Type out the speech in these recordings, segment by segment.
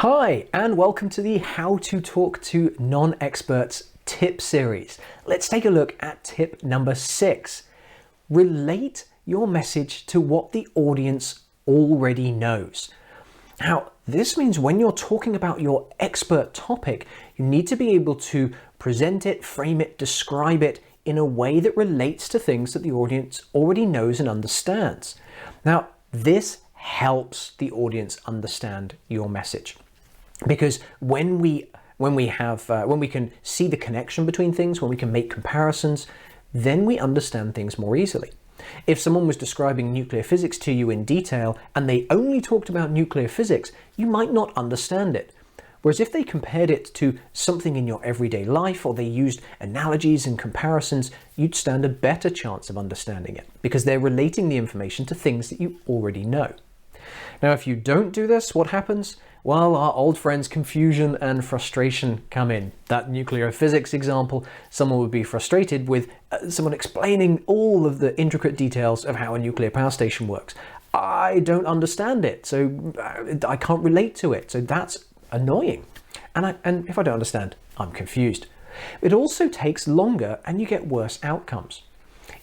Hi, and welcome to the How to Talk to Non-Experts tip series. Let's take a look at tip number 6. Relate your message to what the audience already knows. Now, this means when you're talking about your expert topic, you need to be able to present it, frame it, describe it in a way that relates to things that the audience already knows and understands. Now, this helps the audience understand your message, because when we can see the connection between things, when we can make comparisons, then we understand things more easily. If someone was describing nuclear physics to you in detail and they only talked about nuclear physics, you might not understand it. Whereas if they compared it to something in your everyday life, or they used analogies and comparisons, you'd stand a better chance of understanding it, because they're relating the information to things that you already know. Now, if you don't do this, what happens? Well, our old friends confusion and frustration come in. That nuclear physics example, someone would be frustrated with someone explaining all of the intricate details of how a nuclear power station works. I don't understand it, so I can't relate to it. So that's annoying. And if I don't understand, I'm confused. It also takes longer and you get worse outcomes.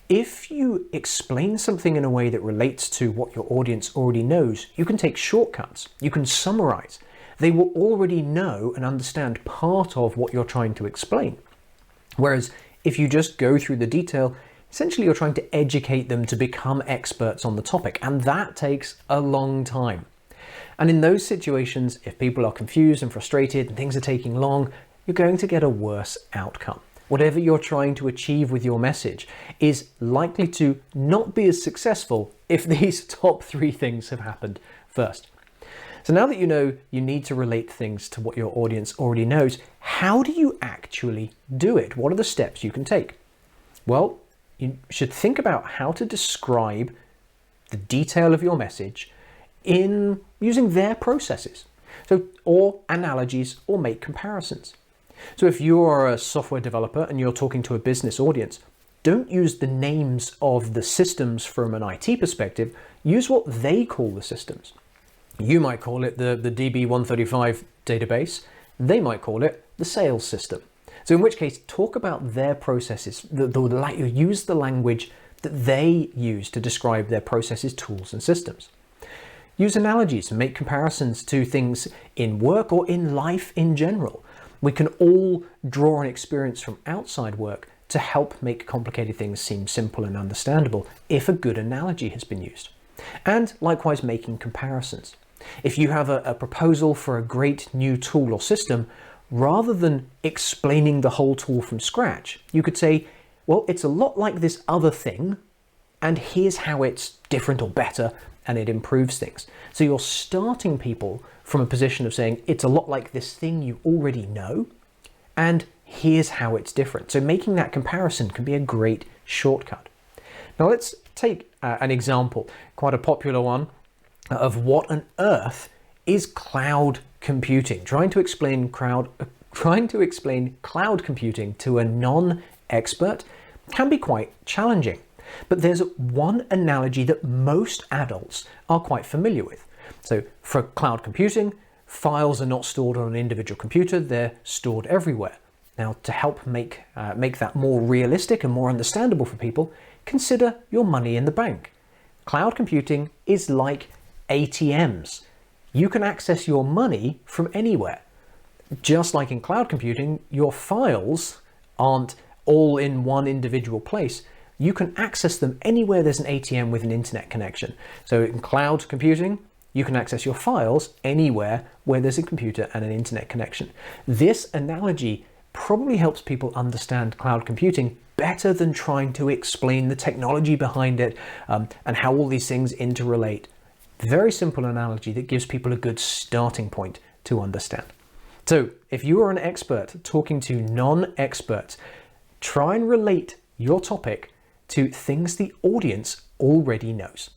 If you explain something in a way that relates to what your audience already knows, you can take shortcuts, you can summarize. They will already know and understand part of what you're trying to explain. Whereas if you just go through the detail, essentially you're trying to educate them to become experts on the topic, and that takes a long time. And in those situations, if people are confused and frustrated and things are taking long, you're going to get a worse outcome. Whatever you're trying to achieve with your message is likely to not be as successful if these top 3 things have happened first. So now that you know you need to relate things to what your audience already knows, how do you actually do it? What are the steps you can take? Well, you should think about how to describe the detail of your message in using their processes, or analogies, or make comparisons. So if you're a software developer and you're talking to a business audience, don't use the names of the systems from an IT perspective, use what they call the systems. You might call it the DB135 database, they might call it the sales system. So in which case, talk about their processes, use the language that they use to describe their processes, tools, and systems. Use analogies and make comparisons to things in work or in life in general. We can all draw on experience from outside work to help make complicated things seem simple and understandable if a good analogy has been used. And likewise, making comparisons. If you have a proposal for a great new tool or system, rather than explaining the whole tool from scratch, you could say, well, it's a lot like this other thing, and here's how it's different or better, and it improves things. So you're starting people from a position of saying, it's a lot like this thing you already know, and here's how it's different. So making that comparison can be a great shortcut. Now let's take an example, quite a popular one, of what on earth is cloud computing. Trying to explain cloud computing to a non-expert can be quite challenging. But there's one analogy that most adults are quite familiar with. So for cloud computing, files are not stored on an individual computer, they're stored everywhere. Now, to help make that more realistic and more understandable for people, consider your money in the bank. Cloud computing is like ATMs. You can access your money from anywhere. Just like in cloud computing, your files aren't all in one individual place. You can access them anywhere there's an ATM with an internet connection. So in cloud computing, you can access your files anywhere where there's a computer and an internet connection. This analogy probably helps people understand cloud computing better than trying to explain the technology behind it and how all these things interrelate. Very simple analogy that gives people a good starting point to understand. So if you are an expert talking to non-experts, try and relate your topic to things the audience already knows.